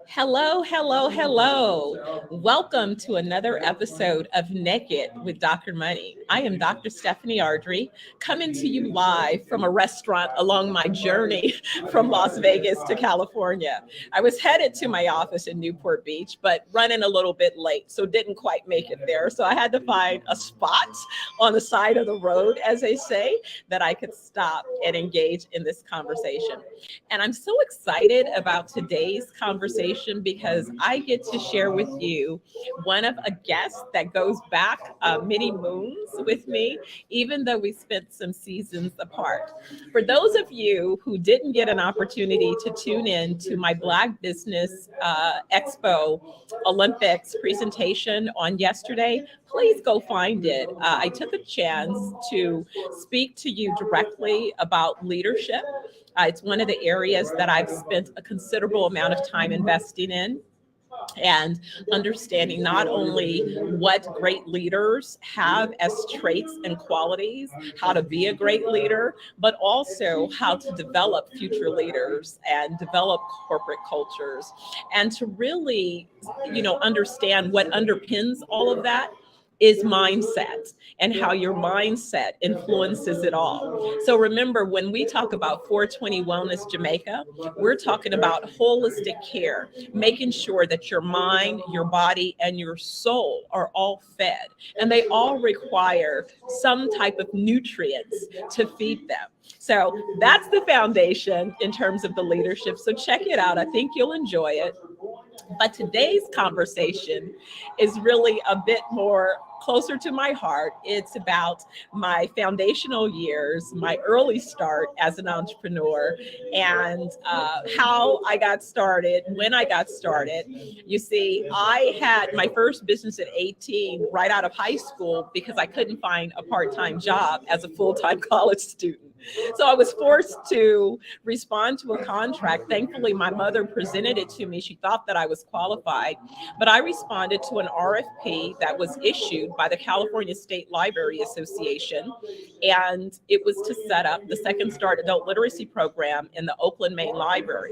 Hello, hello, hello. Welcome to another episode of Naked with Dr. Money. I am Dr. Stephanie Ardrey, coming to you live from a restaurant along my journey from Las Vegas to California. I was headed to my office in Newport Beach, but running a little bit late, so didn't quite make it there. So I had to find a spot on the side of the road, as they say, that I could stop and engage in this conversation. And I'm so excited about today's conversation because I get to share with you one of a guest that goes back many moons with me, even though we spent some seasons apart. For those of you who didn't get an opportunity to tune in to my Black Business Expo Olympics presentation on yesterday, please go find it. I took a chance to speak to you directly about leadership. It's one of the areas that I've spent a considerable amount of time investing in and understanding not only what great leaders have as traits and qualities, how to be a great leader, but also how to develop future leaders and develop corporate cultures, and to really, understand what underpins all of that is mindset and how your mindset influences it all. So remember, when we talk about 420 Wellness Jamaica, we're talking about holistic care, making sure that your mind, your body, and your soul are all fed. And they all require some type of nutrients to feed them. So that's the foundation in terms of the leadership. So check it out. I think you'll enjoy it. But today's conversation is really a bit more closer to my heart. It's about my foundational years, my early start as an entrepreneur, and how I got started, when I got started. You see, I had my first business at 18 right out of high school because I couldn't find a part-time job as a full-time college student. So I was forced to respond to a contract. Thankfully, my mother presented it to me. She thought that I was qualified, but I responded to an RFP that was issued by the California State Library Association, and it was to set up the Second Start Adult Literacy Program in the Oakland, Maine Library.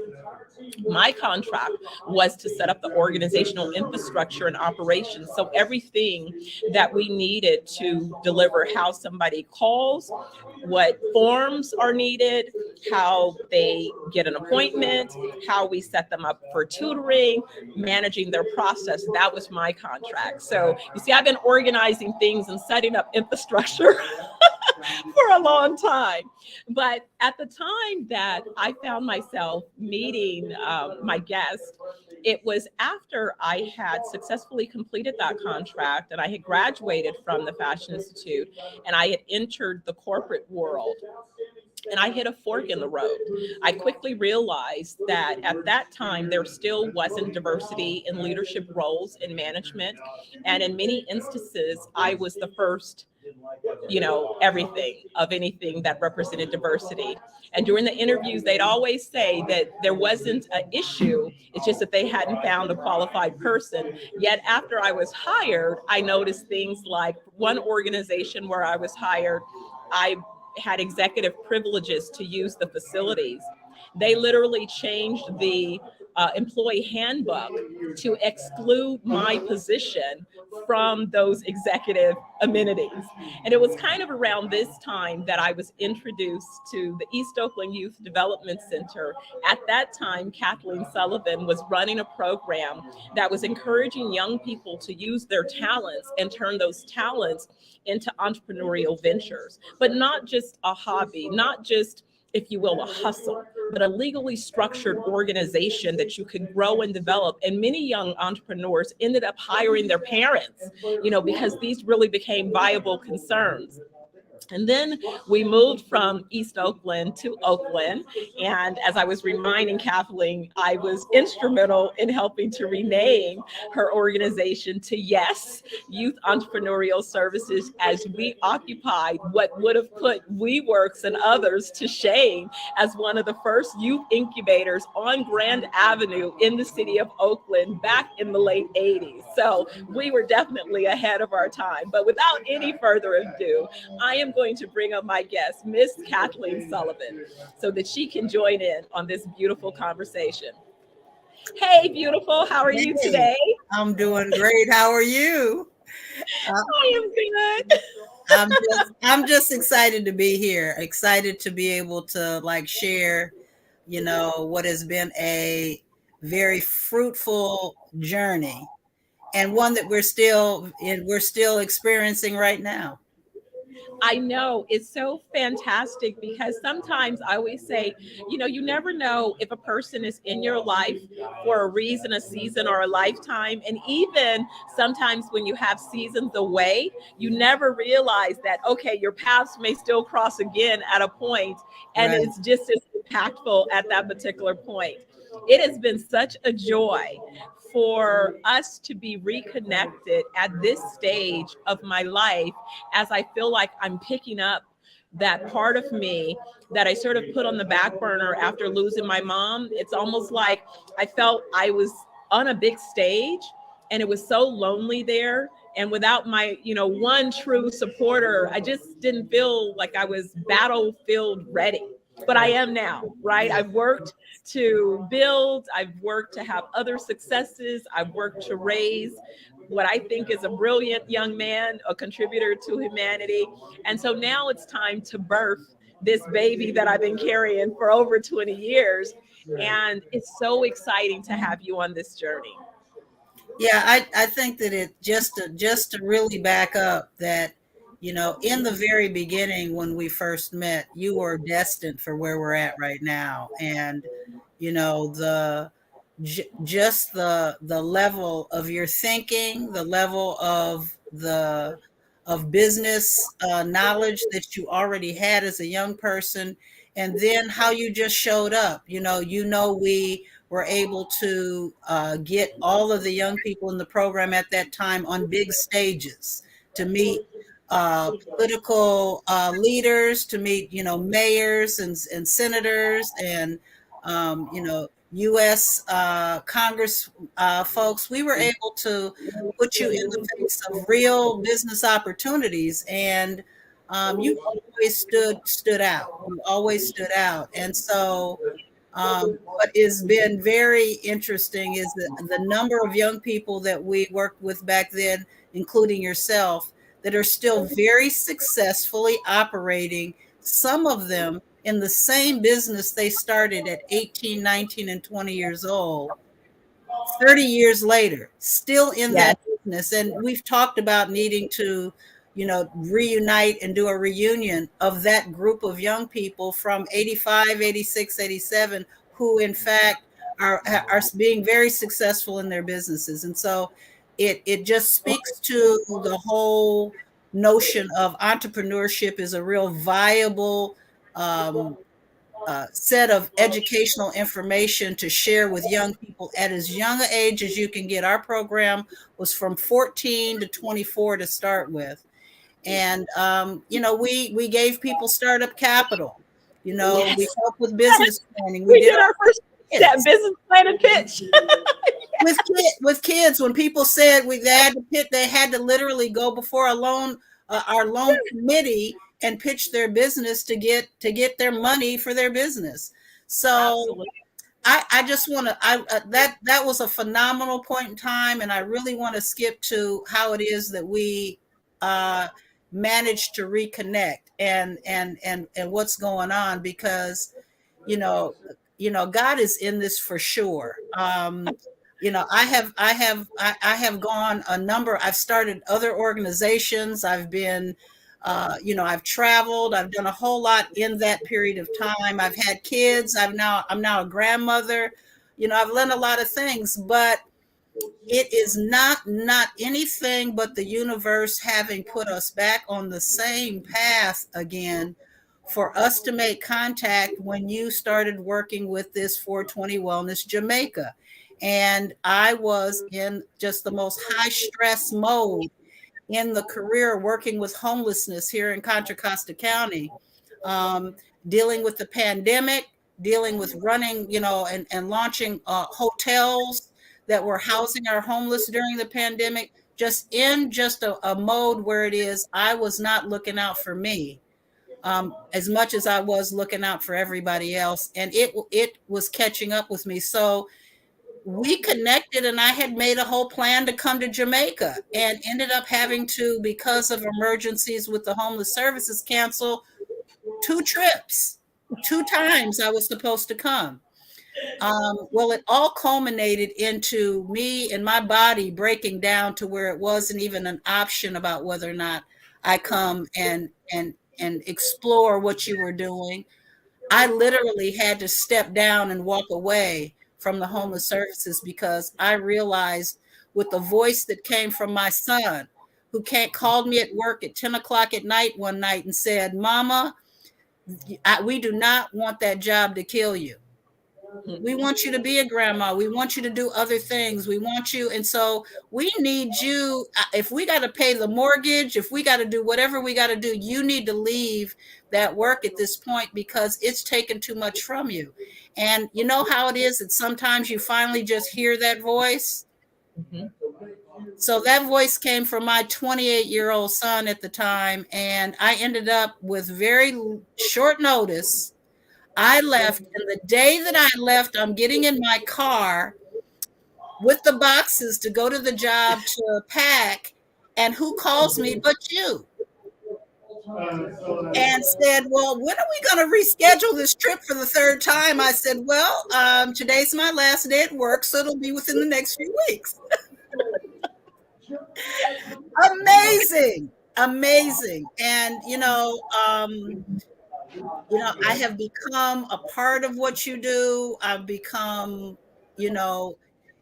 My contract was to set up the organizational infrastructure and operations. So everything that we needed to deliver how somebody calls, what forms are needed, how they get an appointment, how we set them up for tutoring, managing their process. That was my contract. So you see, I've been organizing things and setting up infrastructure for a long time. But at the time that I found myself meeting my guest, it was after I had successfully completed that contract and I had graduated from the Fashion Institute and I had entered the corporate world. And I hit a fork in the road. I quickly realized that at that time, there still wasn't diversity in leadership roles in management. And in many instances, I was the first, everything of anything that represented diversity. And during the interviews, they'd always say that there wasn't an issue. It's just that they hadn't found a qualified person. Yet after I was hired, I noticed things like one organization where I was hired, I had executive privileges to use the facilities. They literally changed the employee handbook to exclude my position from those executive amenities. And it was kind of around this time that I was introduced to the East Oakland Youth Development Center. At that time, Kathleen Sullivan was running a program that was encouraging young people to use their talents and turn those talents into entrepreneurial ventures, but not just a hobby, not just, if you will, a hustle, but a legally structured organization that you could grow and develop. And many young entrepreneurs ended up hiring their parents, because these really became viable concerns. And then we moved from East Oakland to Oakland. And as I was reminding Kathleen, I was instrumental in helping to rename her organization to YES, Youth Entrepreneurial Services, as we occupied what would have put WeWorks and others to shame as one of the first youth incubators on Grand Avenue in the city of Oakland back in the late 80s. So we were definitely ahead of our time. But without any further ado, I am am going to bring up my guest, Miss Kathleen Sullivan, so that she can join in on this beautiful conversation. Hey, beautiful, how are you Hey, today? I'm doing great. How are you? Uh, I am good. I'm just excited to be here. Excited to be able to like share, what has been a very fruitful journey and one that we're still experiencing right now. I know it's so fantastic because sometimes I always say, you never know if a person is in your life for a reason, a season, or a lifetime. And even sometimes when you have seasons away, you never realize that, okay, your paths may still cross again at a point, and Right. it's just as impactful at that particular point. It has been such a joy for us to be reconnected at this stage of my life, as I feel like I'm picking up that part of me that I sort of put on the back burner after losing my mom. It's almost like I felt I was on a big stage and it was so lonely there. And without my, one true supporter, I just didn't feel like I was battlefield ready. But I am now, right? Yeah. I've worked to build, I've worked to have other successes, I've worked to raise what I think is a brilliant young man, a contributor to humanity. And so now it's time to birth this baby that I've been carrying for over 20 years. And it's so exciting to have you on this journey. Yeah, I think that it just to really back up that, in the very beginning when we first met, you were destined for where we're at right now. And, the just the level of your thinking, the level of business knowledge that you already had as a young person, and then how you just showed up. We were able to get all of the young people in the program at that time on big stages to meet political leaders, to meet, mayors and senators and, U.S. Congress folks. We were able to put you in the face of real business opportunities, and you always stood out. You always stood out, and so what has been very interesting is the number of young people that we worked with back then, including yourself, that are still very successfully operating, some of them in the same business they started at 18, 19, and 20 years old. 30 years later, still in Yes. that business. And we've talked about needing to, reunite and do a reunion of that group of young people from 85, 86, 87, who in fact are being very successful in their businesses. And so it just speaks to the whole notion of entrepreneurship is a real viable um, set of educational information to share with young people at as young an age as you can get. Our program was from 14 to 24 to start with. And, we gave people startup capital. We Yes. help with business planning. We We did did our our first step kids business plan and pitch. with kids when people said they had to literally go before our loan committee and pitch their business to get their money for their business. So Absolutely. I just want to I that was a phenomenal point in time, and I really want to skip to how it is that we uh managed to reconnect and what's going on, because you know God is in this for sure. I have gone a number. I've started other organizations. I've been I've traveled. I've done a whole lot in that period of time. I've had kids. I'm now a grandmother. I've learned a lot of things, but it is not anything but the universe having put us back on the same path again for us to make contact when you started working with this 420 Wellness Jamaica. And I was in just the most high stress mode in the career working with homelessness here in Contra Costa County, um, dealing with the pandemic, dealing with running, and launching hotels that were housing our homeless during the pandemic, just in just a mode where it is, I was not looking out for me as much as I was looking out for everybody else. And it was catching up with me. So we connected, and I had made a whole plan to come to Jamaica, and ended up having to, because of emergencies with the homeless services, cancel 2 trips. 2 times I was supposed to come. Well, it all culminated into me and my body breaking down to where it wasn't even an option about whether or not I come and explore what you were doing. I literally had to step down and walk away from the homeless services, because I realized, with the voice that came from my son, who called me at work at 10 o'clock at night one night and said, "Mama, we do not want that job to kill you. We want you to be a grandma. We want you to do other things. We want you. And so we need you. If we got to pay the mortgage, if we got to do whatever we got to do, you need to leave that work at this point, because it's taken too much from you." And you know how it is that sometimes you finally just hear that voice. Mhm. So that voice came from my 28-year-old son at the time. And I ended up with very short notice. I left, and the day that I left, I'm getting in my car with the boxes to go to the job to pack, and who calls me but you? And said, "Well, when are we going to reschedule this trip for the 3rd time?" I said, "Well, today's my last day at work, so it'll be within the next few weeks." Amazing, amazing. And I have become a part of what you do. I've become, you know,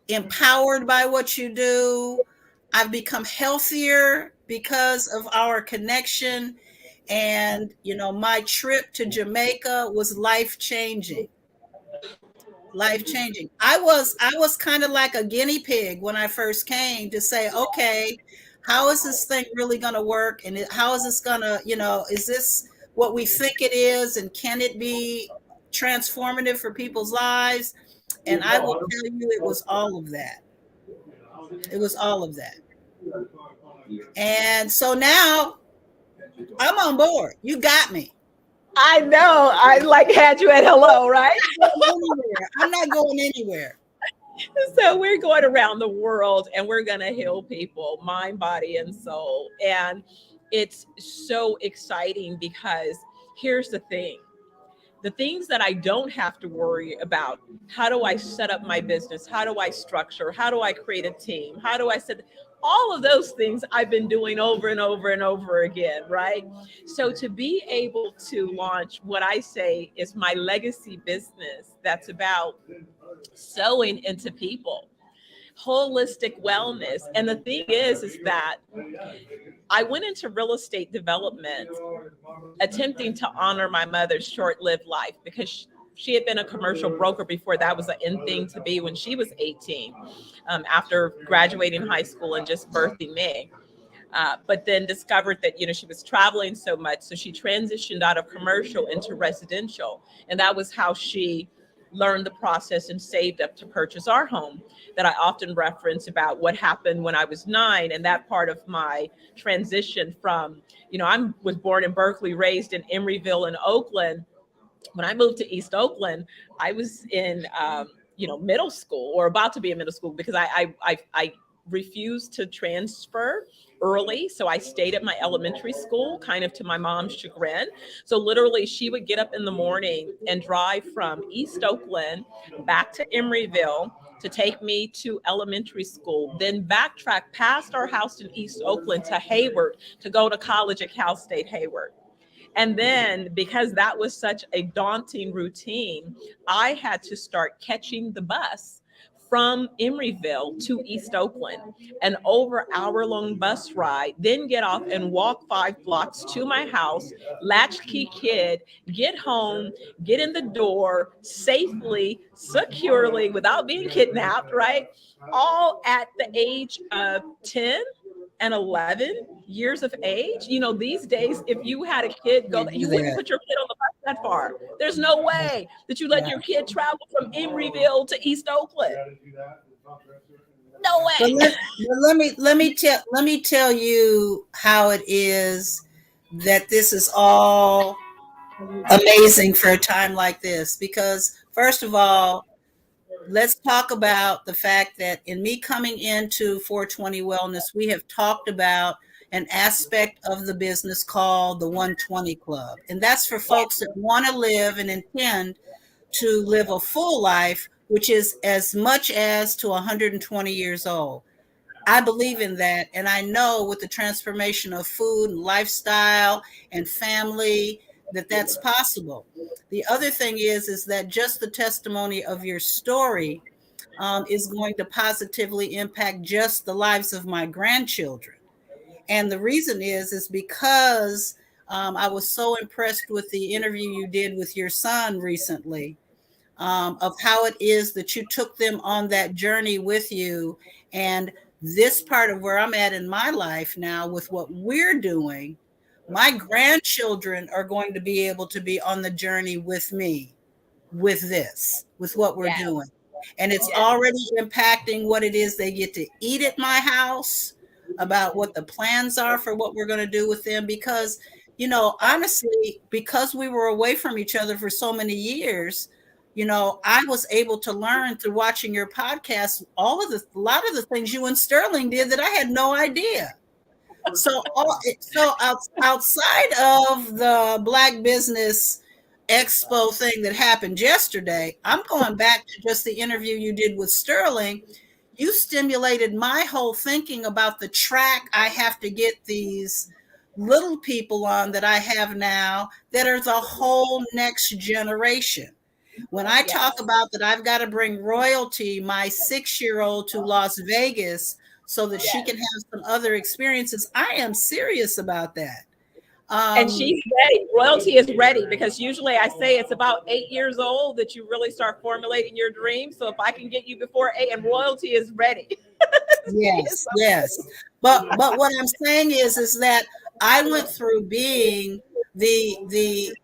empowered by what you do. I've become healthier because of our connection. And, my trip to Jamaica was life changing. Life changing. I was kind of like a guinea pig when I first came, to say, okay, how is this thing really going to work? And how is this going to, is this what we think it is? And can it be transformative for people's lives? And I will tell you, it was all of that. It was all of that. And so now I'm on board. You got me. I know. I like had you at hello, right? I'm not going anywhere. So we're going around the world, and we're going to heal people, mind, body, and soul. And it's so exciting, because here's the thing. The things that I don't have to worry about: how do I set up my business? How do I structure? How do I create a team? How do I set all of those things I've been doing over and over and over again, right? So to be able to launch what I say is my legacy business, that's about sewing into people, holistic wellness. And the thing is that I went into real estate development attempting to honor my mother's short-lived life, because she had been a commercial broker before that was an in thing to be, when she was 18, after graduating high school and just birthing me. But then discovered that, she was traveling so much. So she transitioned out of commercial into residential. And that was how she learned the process and saved up to purchase our home that I often reference about what happened when I was 9. And that part of my transition from, I was born in Berkeley, raised in Emeryville in Oakland. When I moved to East Oakland, I was in, middle school, or about to be in middle school, because I refused to transfer early. So I stayed at my elementary school, kind of to my mom's chagrin. So literally, she would get up in the morning and drive from East Oakland back to Emeryville to take me to elementary school, then backtrack past our house in East Oakland to Hayward to go to college at Cal State Hayward. And then, because that was such a daunting routine, I had to start catching the bus from Emeryville to East Oakland, an over-hour-long bus ride, then get off and walk 5 blocks to my house, latchkey kid, get home, get in the door safely, securely, without being kidnapped, right? All at the age of 10 and 11 years of age. These days, if you had a kid go, you wouldn't put your kid on the bus that far. There's no way that you let your kid travel from Emeryville to East Oakland. No But way. let me tell you how it is that this is all amazing for a time like this. Because first of all, let's talk about the fact that in me coming into 420 Wellness, we have talked about an aspect of the business called the 120 Club. And that's for folks that want to live and intend to live a full life, which is as much as to 120 years old. I believe in that. And I know with the transformation of food and lifestyle and family that that's possible. The other thing is that just the testimony of your story is going to positively impact just the lives of my grandchildren. And the reason is because I was so impressed with the interview you did with your son recently, of how it is that you took them on that journey with you. And this part of where I'm at in my life now with what we're doing, my grandchildren are going to be able to be on the journey with me with this, with what we're doing. And it's already impacting what it is they get to eat at my house, about what the plans are for what we're going to do with them. Because, you know, honestly, because we were away from each other for so many years, you know, I was able to learn through watching your podcast a lot of the things you and Sterling did that I had no idea. So, outside of the Black Business Expo thing that happened yesterday, I'm going back to just the interview you did with Sterling. You stimulated my whole thinking about the track I have to get these little people on that I have now that are the whole next generation. When I talk about that, I've got to bring Royalty, my 6-year-old, to Las Vegas so that she can have some other experiences. I am serious about that. And she's ready. Royalty is ready, because usually I say it's about 8 years old that you really start formulating your dreams. So if I can get you before 8, and Royalty is ready. Yes. But what I'm saying is that I went through being the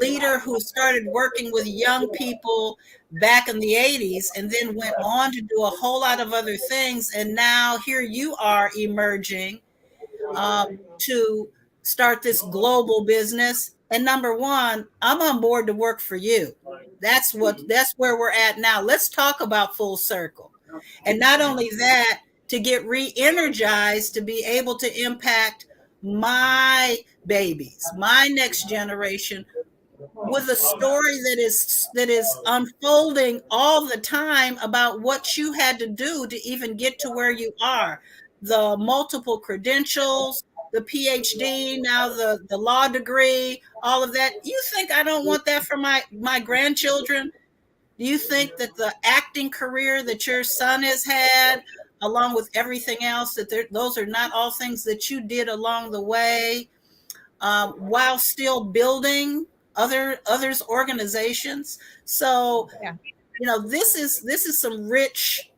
leader who started working with young people back in the 80s and then went on to do a whole lot of other things. And now here you are emerging to start this global business. And number one, I'm on board to work for you. That's where we're at now. Let's talk about full circle. And not only that, to get re-energized, to be able to impact my babies, my next generation, with a story that is unfolding all the time about what you had to do to even get to where you are. The multiple credentials, the PhD, now the law degree, all of that. You think I don't want that for my grandchildren? Do you think that the acting career that your son has had, along with everything else, that those are not all things that you did along the way, while still building others organizations? So, you know, this is some rich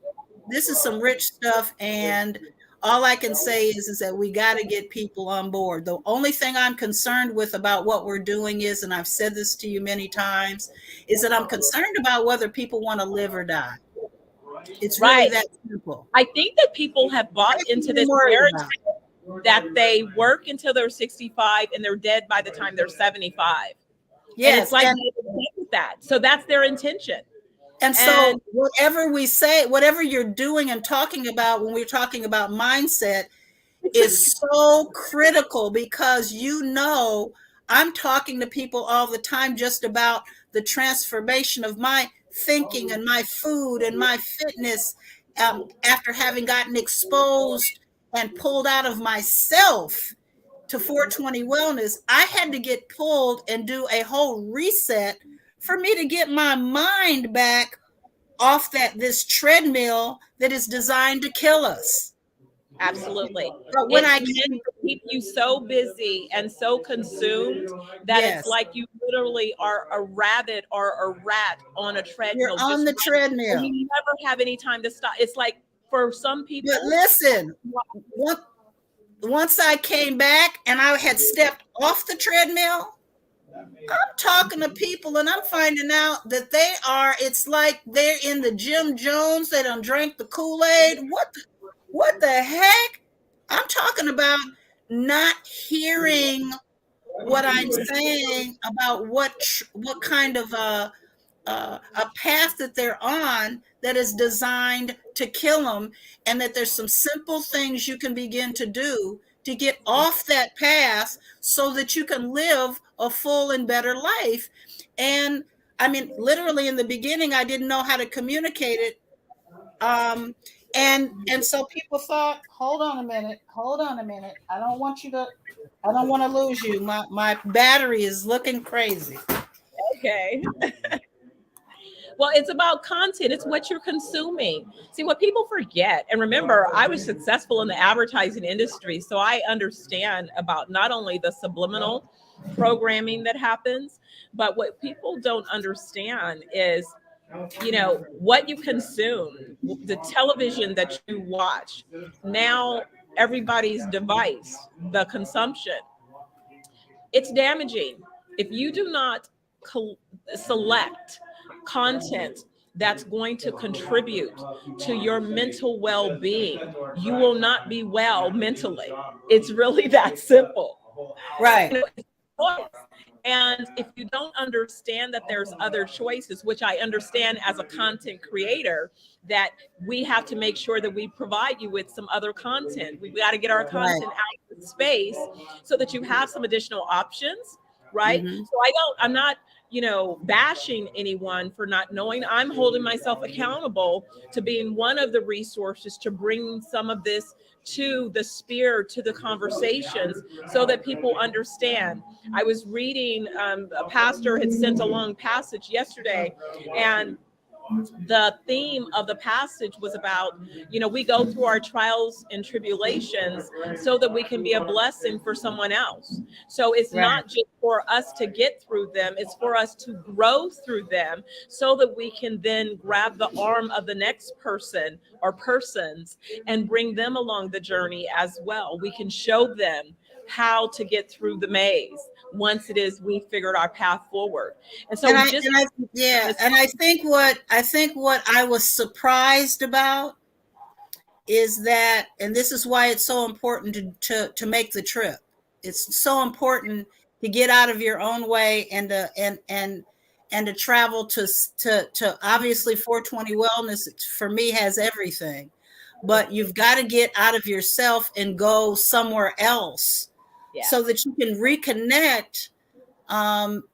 stuff. And all I can say is that we got to get people on board. The only thing I'm concerned with about what we're doing is, and I've said this to you many times, is that I'm concerned about whether people want to live or die. It's really that simple. I think that people have bought into this narrative that they work until they're 65 and they're dead by the time they're 75. Yes, and it's like that. So that's their intention. And so whatever we say, whatever you're doing and talking about when we're talking about mindset is so critical, because, you know, I'm talking to people all the time just about the transformation of my thinking and my food and my fitness, after having gotten exposed and pulled out of myself to 420 Wellness. I had to get pulled and do a whole reset for me to get my mind back off this treadmill that is designed to kill us. Absolutely. But when I can keep you so busy and so consumed that it's like you literally are a rabbit or a rat on a treadmill. You're on the treadmill. And you never have any time to stop. It's like, for some people. But listen, once I came back and I had stepped off the treadmill, I'm talking to people and I'm finding out that it's like they're in the Jim Jones, they done drank the Kool-Aid. What the heck? I'm talking about not hearing what I'm saying about what kind of a path that they're on that is designed to kill them, and that there's some simple things you can begin to do to get off that path so that you can live a full and better life. And I mean, literally in the beginning, I didn't know how to communicate it. And so people thought, hold on a minute. I don't want to lose you. My battery is looking crazy. Okay. Well, it's about content. It's what you're consuming. See, what people forget, and remember, I was successful in the advertising industry, so I understand about not only the subliminal programming that happens, but what people don't understand is, what you consume, the television that you watch, now everybody's device, the consumption, it's damaging. If you do not select content that's going to contribute to your mental well-being, you will not be well mentally. It's really that simple. Right. And if you don't understand that there's other choices, which I understand as a content creator, that we have to make sure that we provide you with some other content. We've got to get our content out of space so that you have some additional options, right? Mm-hmm. So I'm not, bashing anyone for not knowing. I'm holding myself accountable to being one of the resources to bring some of this to the sphere, to the conversations, so that people understand. I was reading, a pastor had sent a long passage yesterday, and the theme of the passage was about, we go through our trials and tribulations so that we can be a blessing for someone else. So it's not just for us to get through them, it's for us to grow through them so that we can then grab the arm of the next person or persons and bring them along the journey as well. We can show them how to get through the maze once it is we figured our path forward. And so I think what I was surprised about is that, and this is why it's so important to make the trip. It's so important to get out of your own way and to travel to obviously 420 Wellness for me has everything, but you've got to get out of yourself and go somewhere else so that you can reconnect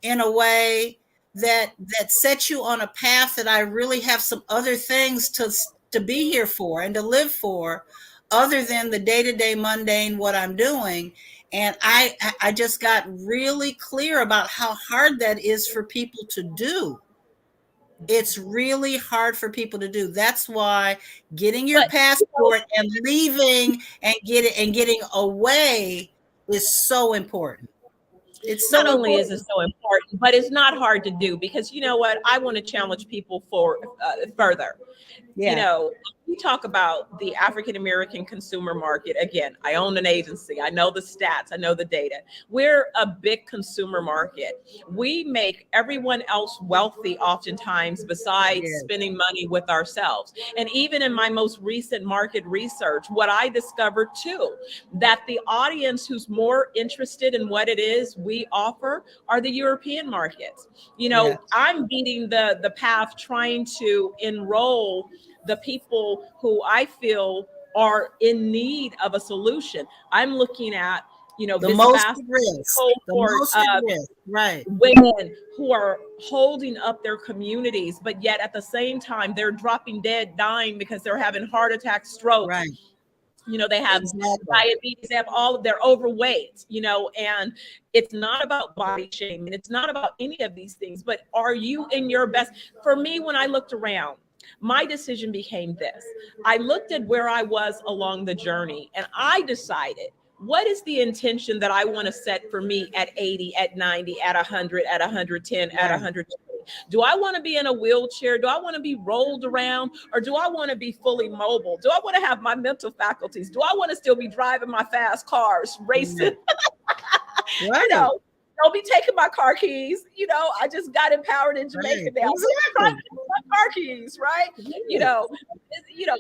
in a way that sets you on a path that I really have some other things to be here for and to live for, other than the day-to-day mundane what I'm doing. And I just got really clear about how hard that is for people to do. It's really hard for people to do. That's why getting your passport and leaving and getting away is so important. It's so not only is it so important, but it's not hard to do, because you know what? I want to challenge people for further. We talk about the African American consumer market. Again, I own an agency. I know the stats. I know the data. We're a big consumer market. We make everyone else wealthy oftentimes, besides spending money with ourselves. And even in my most recent market research, what I discovered too, that the audience who's more interested in what it is we offer are the European markets. I'm beating the path trying to enroll the people who I feel are in need of a solution. I'm looking at, the most risk, women who are holding up their communities, but yet at the same time, they're dropping dead, dying because they're having heart attacks, strokes. Right. They have diabetes, they have they're overweight, and it's not about body shaming. It's not about any of these things, but are you in your best? For me, when I looked around, my decision became this. I looked at where I was along the journey, and I decided, what is the intention that I want to set for me at 80, at 90, at 100, at 110, at 120? Do I want to be in a wheelchair? Do I want to be rolled around? Or do I want to be fully mobile? Do I want to have my mental faculties? Do I want to still be driving my fast cars, racing? Don't be taking my car keys. I just got empowered in Jamaica Right. now. So don't try to Exactly. take my car keys, right? You Yes. know,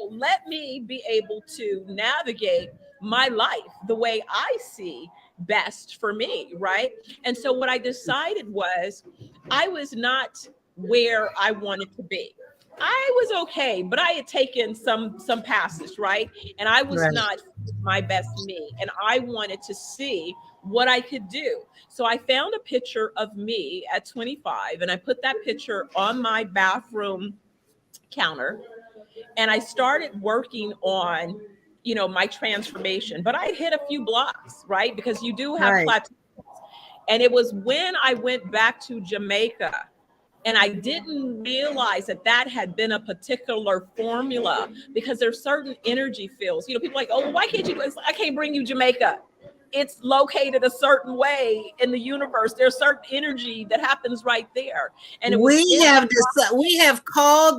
let me be able to navigate my life the way I see best for me, right? And so what I decided was I was not where I wanted to be. I was okay, but I had taken some passes, right? And I was Right. not my best me, and I wanted to see what I could do. So I found a picture of me at 25, and I put that picture on my bathroom counter, and I started working on my transformation. But I hit a few blocks, right? Because you do have Right. plateaus. And it was when I went back to Jamaica and I didn't realize that that had been a particular formula, because there's certain energy fields. People are like, oh, why can't you? I can't bring you Jamaica. It's located a certain way in the universe. There's certain energy that happens right there. And it was We have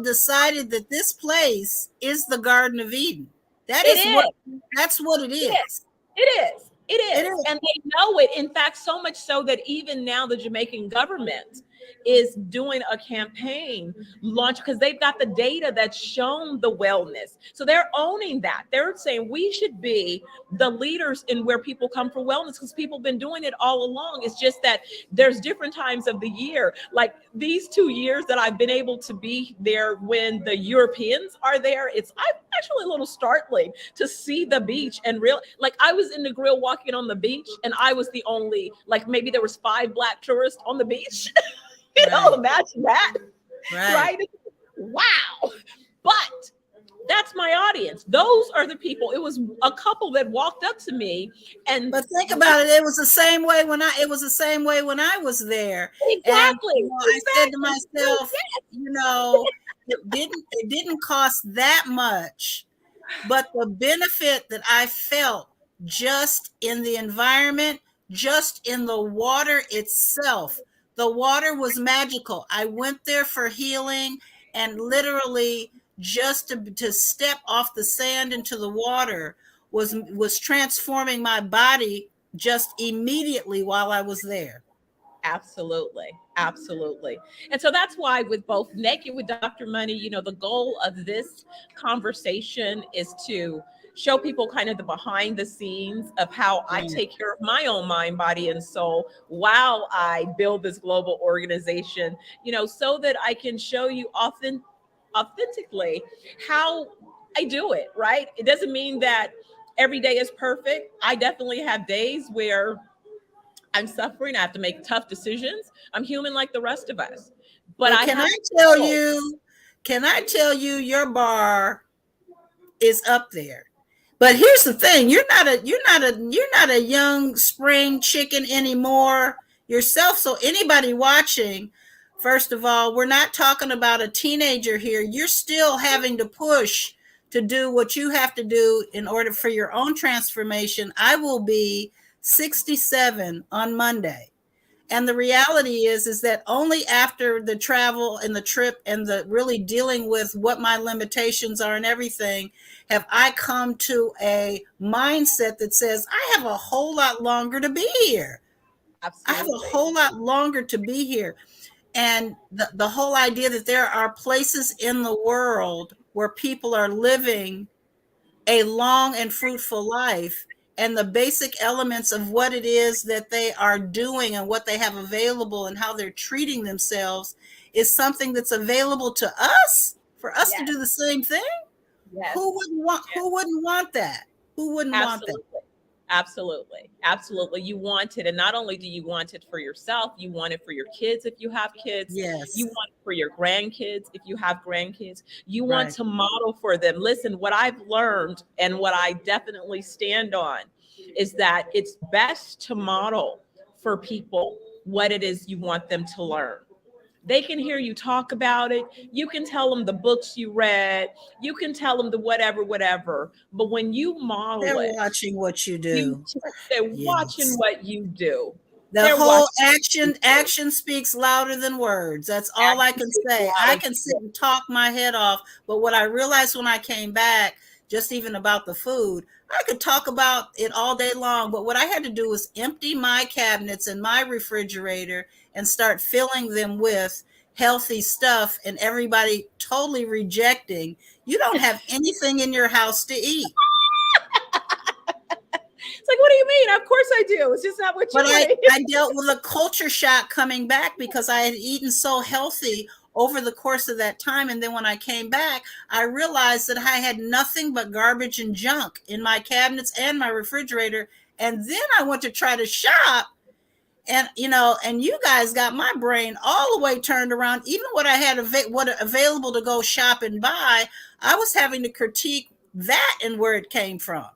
decided that this place is the Garden of Eden. That it is what is. That's what it It is. is. It is. It It is. is. And they know it. In fact, so much so that even now the Jamaican government is doing a campaign launch, because they've got the data that's shown the wellness. So they're owning that. They're saying we should be the leaders in where people come for wellness, because people have been doing it all along. It's just that there's different times of the year. Like these 2 years that I've been able to be there when the Europeans are there, it's actually a little startling to see the beach and like I was in the grill walking on the beach, and I was the only, like maybe there was 5 Black tourists on the beach. Right. Imagine that, Right. right? Wow. But that's my audience. Those are the people. It was a couple that walked up to me, and But think about it. It was the same way when I was there. And exactly. I said to Exactly. myself, it didn't cost that much, but the benefit that I felt just in the environment, just in the water itself. The water was magical. I went there for healing, and literally just to step off the sand into the water was transforming my body just immediately while I was there. Absolutely. Absolutely. And so that's why with both Naked with Dr. Money, the goal of this conversation is to show people kind of the behind the scenes of how I Right. take care of my own mind, body, and soul while I build this global organization, so that I can show you authentically how I do it, right? It doesn't mean that every day is perfect. I definitely have days where I'm suffering. I have to make tough decisions. I'm human like the rest of us. But Well, I can I have tell tools. you, your bar is up there. But here's the thing, you're not a young spring chicken anymore yourself. So anybody watching, first of all, we're not talking about a teenager here. You're still having to push to do what you have to do in order for your own transformation. I will be 67 on Monday. And the reality is that only after the travel and the trip and the really dealing with what my limitations are and everything, have I come to a mindset that says I have a whole lot longer to be here. I have a Absolutely. whole lot longer to be here. And the whole idea that there are places in the world where people are living a long and fruitful life, and the basic elements of what it is that they are doing and what they have available and how they're treating themselves is something that's available to us, for us to Yes. do the same thing. Yes. Who wouldn't want that? Who wouldn't want that? Absolutely. Absolutely. Absolutely. You want it. And not only do you want it for yourself, you want it for your kids if you have kids. You Yes. want it for your grandkids if you have grandkids. You want Right. to model for them. Listen, what I've learned and what I definitely stand on is that it's best to model for people what it is you want them to learn. They can hear you talk about it. You can tell them the books you read. You can tell them the whatever, whatever. But when you model They're it, watching what you do. they're watching Yes. what you do. The They're whole watching what you do. action speaks louder than words. That's all I Action can speaks say. I louder can than sit and talk my head off, but what I realized when I came back, just even about the food. I could talk about it all day long, but what I had to do was empty my cabinets and my refrigerator and start filling them with healthy stuff, and everybody totally rejecting, you don't have anything in your house to eat. It's like, what do you mean? Of course I do. It's just not what you But want. I dealt with a culture shock coming back because I had eaten so healthy over the course of that time. And then when I came back, I realized that I had nothing but garbage and junk in my cabinets and my refrigerator. And then I went to try to shop. And, and you guys got my brain all the way turned around. Even what I had available to go shop and buy, I was having to critique that and where it came from.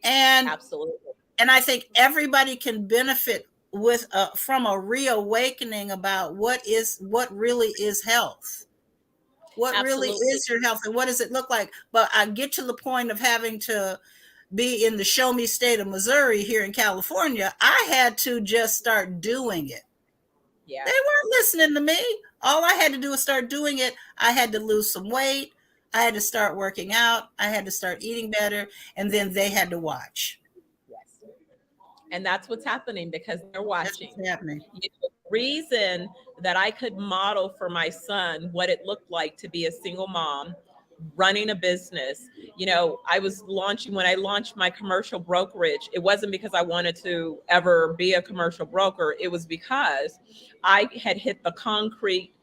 And absolutely. And I think everybody can benefit from a reawakening about what really is health. What Absolutely. really is your health, and what does it look like? But I get to the point of having to be in the show me state of Missouri here in California. I had to just start doing it. Yeah. They weren't listening to me. All I had to do was start doing it. I had to lose some weight. I had to start working out. I had to start eating better. And then they had to watch. And that's what's happening because they're watching. That's what's happening. The reason that I could model for my son what it looked like to be a single mom running a business. When I launched my commercial brokerage, it wasn't because I wanted to ever be a commercial broker. It was because I had hit the concrete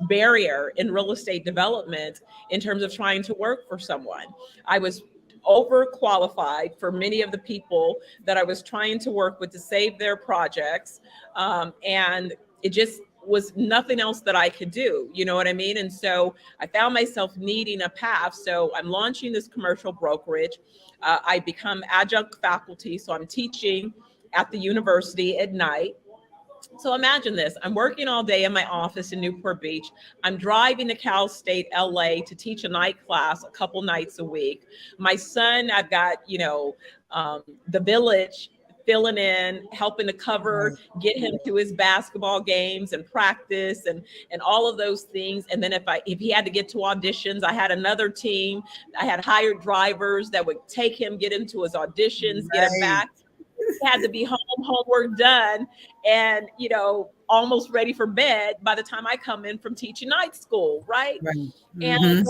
barrier in real estate development in terms of trying to work for someone. I was overqualified for many of the people that I was trying to work with to save their projects. And it just was nothing else that I could do. You know what I mean? And so I found myself needing a path. So I'm launching this commercial brokerage. I become adjunct faculty. So I'm teaching at the university at night. So imagine this, I'm working all day in my office in Newport Beach. I'm driving to Cal State, LA to teach a night class a couple nights a week. My son, I've got, the village filling in, helping to cover, get him to his basketball games and practice and all of those things. And then if he had to get to auditions, I had another team. I had hired drivers that would take him, get him to his auditions, get him back. Had to be home, homework done, and almost ready for bed by the time I come in from teaching night school, right? Mm-hmm. And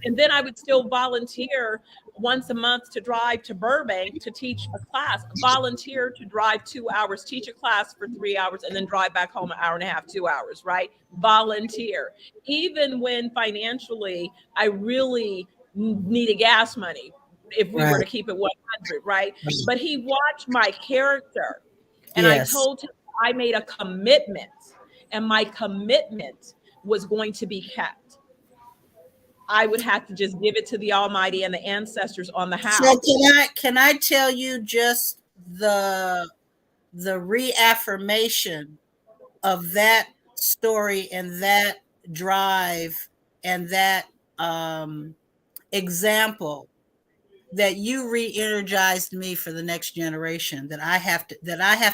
and then I would still volunteer once a month to drive to Burbank to teach a class, volunteer to drive 2 hours, teach a class for 3 hours, and then drive back home an hour and a half, 2 hours, right? Volunteer. Even when financially I really needed gas money, if we were to keep it 100, right? But he watched my character, and I told him I made a commitment, and my commitment was going to be kept. I would have to just give it to the Almighty and the ancestors on the house. So can I tell you just the reaffirmation of that story and that drive and that example that you re-energized me for the next generation that I have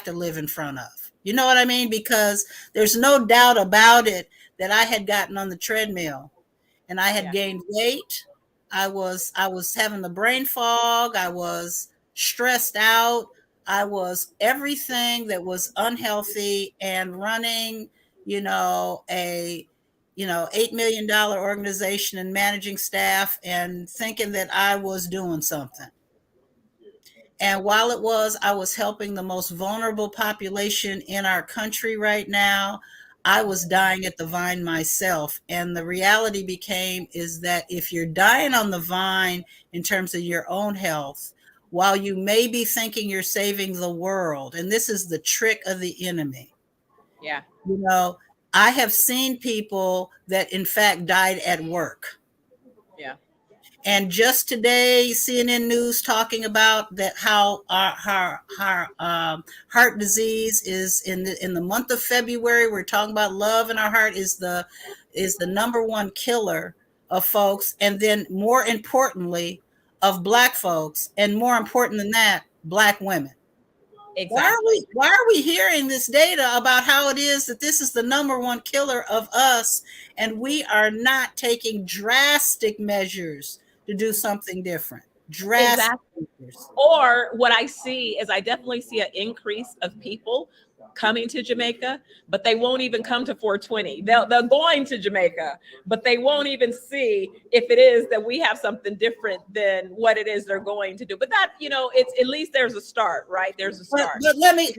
to live in front of. You know what I mean? Because there's no doubt about it that I had gotten on the treadmill and I had gained weight. I was having the brain fog. I was stressed out. I was everything that was unhealthy and running, a $8 million organization and managing staff and thinking that I was doing something. And while I was helping the most vulnerable population in our country right now, I was dying at the vine myself. And the reality is that if you're dying on the vine in terms of your own health, while you may be thinking you're saving the world, and this is the trick of the enemy. Yeah. I have seen people that in fact died at work. Yeah. And just today, CNN News talking about that how our heart disease is in the month of February. We're talking about love in our heart is the number one killer of folks, and then more importantly of Black folks, and more important than that, Black women. Exactly. Why are we hearing this data about how it is that this is the number one killer of us, and we are not taking drastic measures to do something different. Drastic. Exactly. Or what I see is I definitely see an increase of people coming to Jamaica, but they won't even come to 420. They're going to Jamaica, but they won't even see if it is that we have something different than what it is they're going to do. But that, it's at least there's a start, right? There's a start. But let me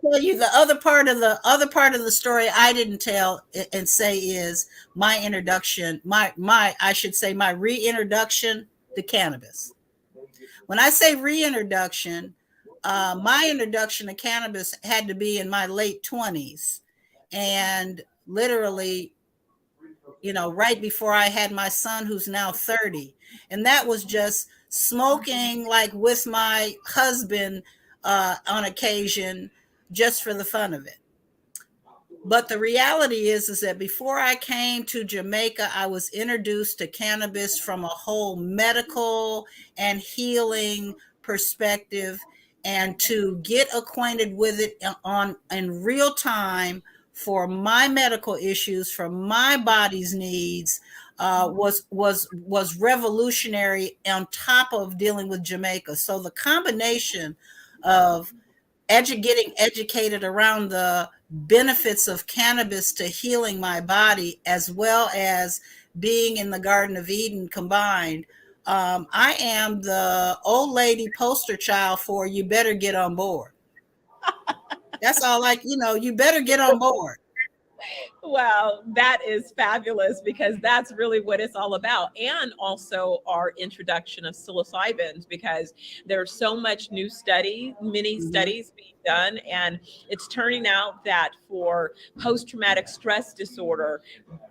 tell you the other part of the story I didn't tell and say is my introduction, my I should say my reintroduction to cannabis. When I say reintroduction, my introduction to cannabis had to be in my late 20s, and literally, right before I had my son, who's now 30. And that was just smoking like with my husband on occasion, just for the fun of it. But the reality is that before I came to Jamaica, I was introduced to cannabis from a whole medical and healing perspective, and to get acquainted with it in real time for my medical issues, for my body's needs, was revolutionary on top of dealing with Jamaica. So the combination of getting educated around the benefits of cannabis to healing my body, as well as being in the Garden of Eden combined, I am the old lady poster child for you better get on board. That's all, you better get on board. Wow, that is fabulous, because that's really what it's all about. And also our introduction of psilocybins, because there's so much new many studies being done, and it's turning out that for post-traumatic stress disorder,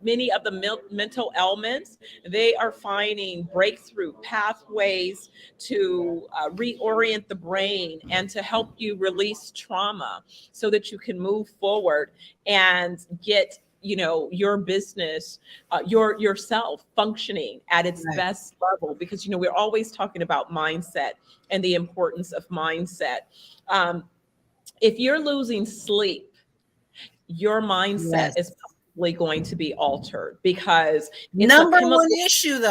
many of the mental ailments, they are finding breakthrough pathways to reorient the brain and to help you release trauma so that you can move forward and get your business, yourself functioning at its best level, because we're always talking about mindset and the importance of mindset. If you're losing sleep, your mindset is probably going to be altered, because number one issue.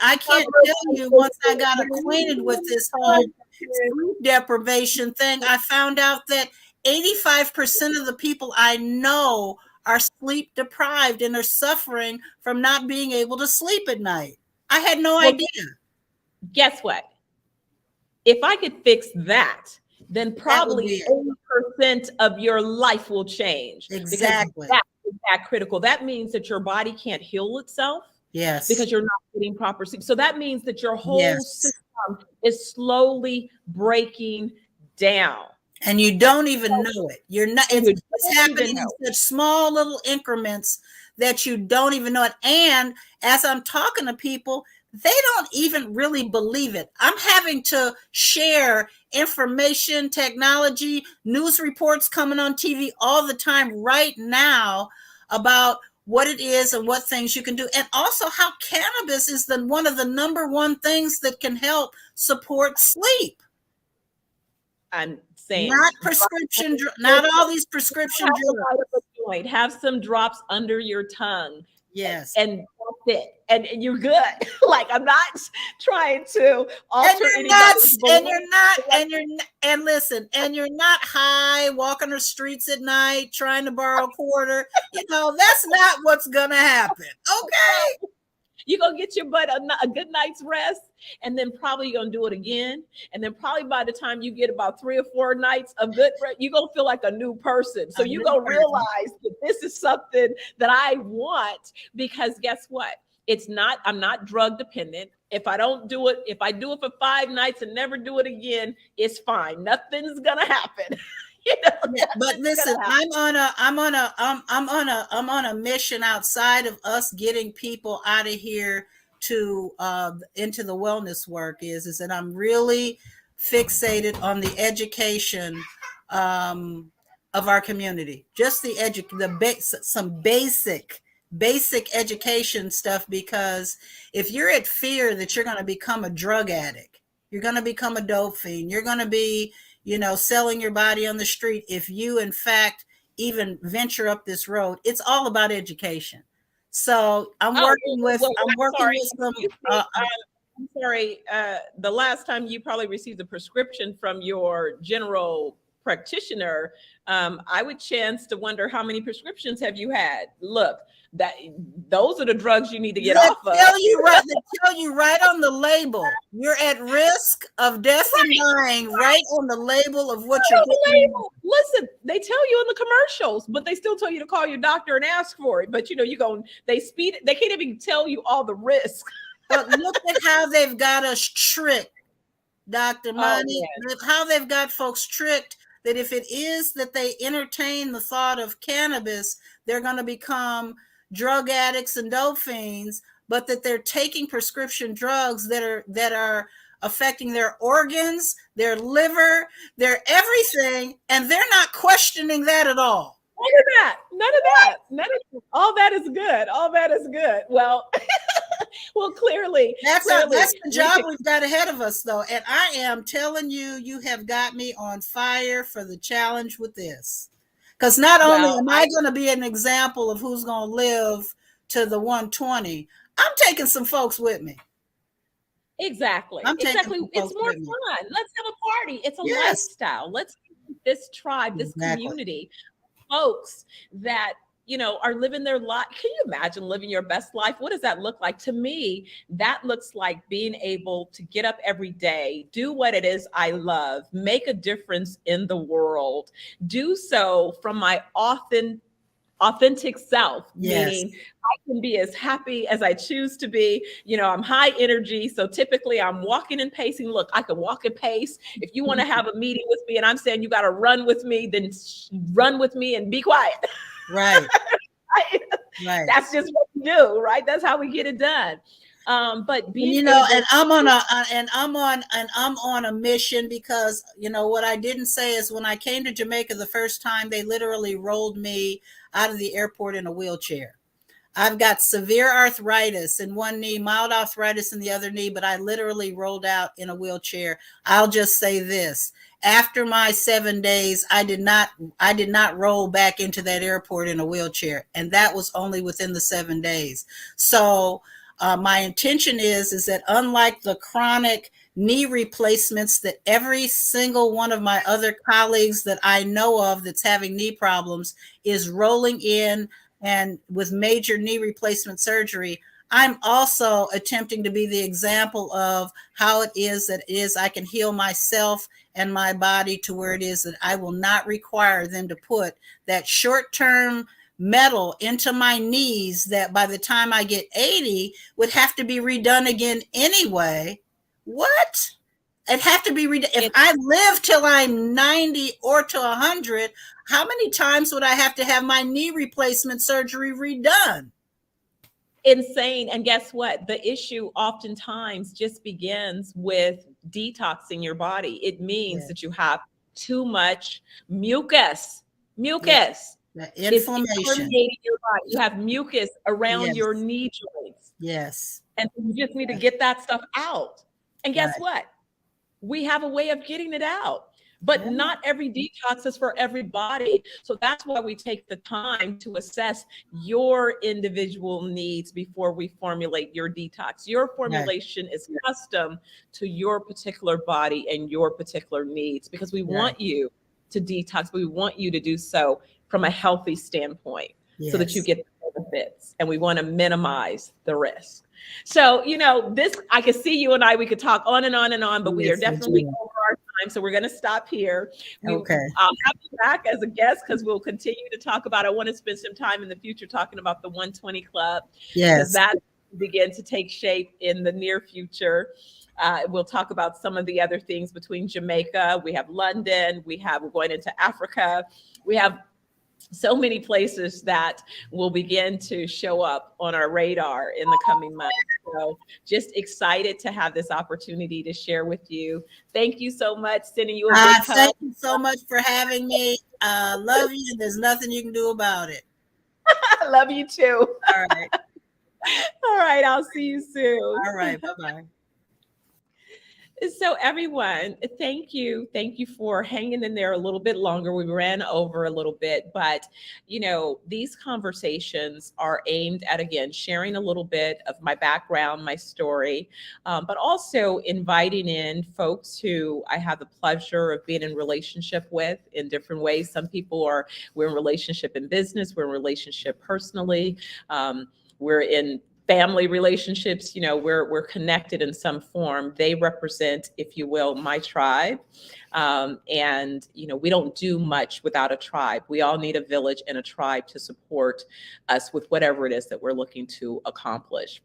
I can't tell you, once I got acquainted with this whole sleep deprivation thing, I found out that 85% of the people I know are sleep deprived and are suffering from not being able to sleep at night. I had no idea. Guess what? If I could fix that, then probably 80% of your life will change. Exactly. That is that critical. That means that your body can't heal itself. Yes. Because you're not getting proper sleep. So that means that your whole system is slowly breaking down. And you don't even know it. It's happening in such small little increments that you don't even know it. And as I'm talking to people, they don't even really believe it. I'm having to share information, technology, news reports coming on TV all the time right now about what it is and what things you can do. And also how cannabis is one of the number one things that can help support sleep. I'm saying not all these prescription drugs. Have some drops under your tongue. Yes. And that's it. And you're good. Like, I'm not trying to alter anybody's and you're not high walking the streets at night trying to borrow a quarter. That's not what's gonna happen. Okay. You're going to get your butt a good night's rest, and then probably you're going to do it again. And then probably by the time you get about 3 or 4 nights of good rest, you're going to feel like a new person. So you're going to realize that this is something that I want, because guess what? I'm not drug dependent. If I don't do it, if I do it for 5 nights and never do it again, it's fine. Nothing's going to happen. But listen, I'm on a mission outside of us getting people out of here to into the wellness work is that I'm really fixated on the education of our community, just some basic education stuff, because if you're at fear that you're going to become a drug addict, you're going to become a dope fiend, you're going to be selling your body on the street, if you in fact even venture up this road, it's all about education. So I'm Oh, working with sorry. some. I'm sorry. The last time you probably received a prescription from your general practitioner, I would chance to wonder how many prescriptions have you had. Look, that those are the drugs you need to get off of. They tell you right on the label, you're at risk of death and dying, right on the label of what you're getting. Listen, they tell you in the commercials, but they still tell you to call your doctor and ask for it. But they speed it. They can't even tell you all the risks. But look at how they've got us tricked, Dr. Money, how they've got folks tricked that if it is that they entertain the thought of cannabis, they're going to become drug addicts and dope fiends, but that they're taking prescription drugs that are affecting their organs, their liver, their everything, and they're not questioning that at all. None of that. All that is good. All that is good. Well, clearly that's the job we've got ahead of us, though. And I am telling you, you have got me on fire for the challenge with this. Because not only am I going to be an example of who's going to live to the 120, I'm taking some folks with me. Exactly. It's more fun. Let's have a party. It's a lifestyle. Let's keep this tribe, this community, folks that are living their life. Can you imagine living your best life? What does that look like? To me, that looks like being able to get up every day, do what it is I love, make a difference in the world, do so from my authentic self, meaning I can be as happy as I choose to be. I'm high energy. So typically I'm walking and pacing. Look, I can walk and pace. If you want to have a meeting with me and I'm saying you got to run with me, then run with me and be quiet. Right. Right. That's just what we do, right? That's how we get it done. But being and I'm on a mission, because what I didn't say is when I came to Jamaica the first time, they literally rolled me out of the airport in a wheelchair. I've got severe arthritis in one knee, mild arthritis in the other knee, but I literally rolled out in a wheelchair. I'll just say this. After my 7 days, I did not roll back into that airport in a wheelchair. And that was only within the 7 days. So my intention is that unlike the chronic knee replacements that every single one of my other colleagues that I know of that's having knee problems is rolling in and with major knee replacement surgery, I'm also attempting to be the example of how it is I can heal myself and my body to where it is that I will not require them to put that short-term metal into my knees that by the time I get 80 would have to be redone again anyway. What? It'd have to be redone. If I live till I'm 90 or to 100, how many times would I have to have my knee replacement surgery redone? Insane. And guess what? The issue oftentimes just begins with detoxing your body. It means that you have too much mucus. Mucus. Inflammation. Your body. You have mucus around your knee joints. Yes. And you just need to get that stuff out. And guess what? We have a way of getting it out. But not every detox is for everybody. So that's why we take the time to assess your individual needs before we formulate your detox. Your formulation is custom to your particular body and your particular needs, because we want you to detox, but we want you to do so from a healthy standpoint so that you get the benefits, and we want to minimize the risk. So, this, I could see you and we could talk on and on and on, but we are definitely over our time. So we're going to stop here. I'll have you back as a guest because we'll continue to talk about, I want to spend some time in the future talking about the 120 Club. Because that will begin to take shape in the near future. We'll talk about some of the other things between Jamaica. We have London. We're going into Africa. We have so many places that will begin to show up on our radar in the coming months. So just excited to have this opportunity to share with you. Thank you so much. Sending you a big hug. Thank you so much for having me. Love you, and there's nothing you can do about it. I love you too. All right. All right. I'll see you soon. All right. Bye-bye. So everyone, thank you. Thank you for hanging in there a little bit longer. We ran over a little bit, but these conversations are aimed at, again, sharing a little bit of my background, my story, but also inviting in folks who I have the pleasure of being in relationship with in different ways. Some people we're in relationship in business, we're in relationship personally, we're in family relationships, we're connected in some form. They represent, if you will, my tribe. And we don't do much without a tribe. We all need a village and a tribe to support us with whatever it is that we're looking to accomplish.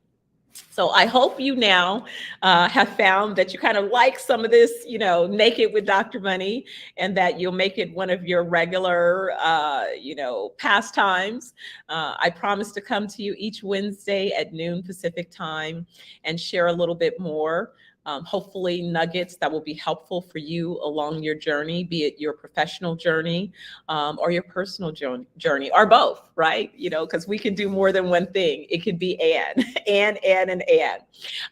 So I hope you now have found that you kind of like some of this, Naked with Dr. Money, and that you'll make it one of your regular, pastimes. I promise to come to you each Wednesday at noon Pacific time and share a little bit more. Hopefully nuggets that will be helpful for you along your journey, be it your professional journey or your personal journey, or both, right? Because we can do more than one thing. It could be and.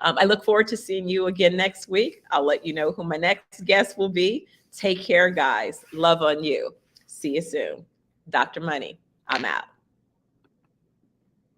I look forward to seeing you again next week. I'll let you know who my next guest will be. Take care, guys. Love on you. See you soon. Dr. Money, I'm out.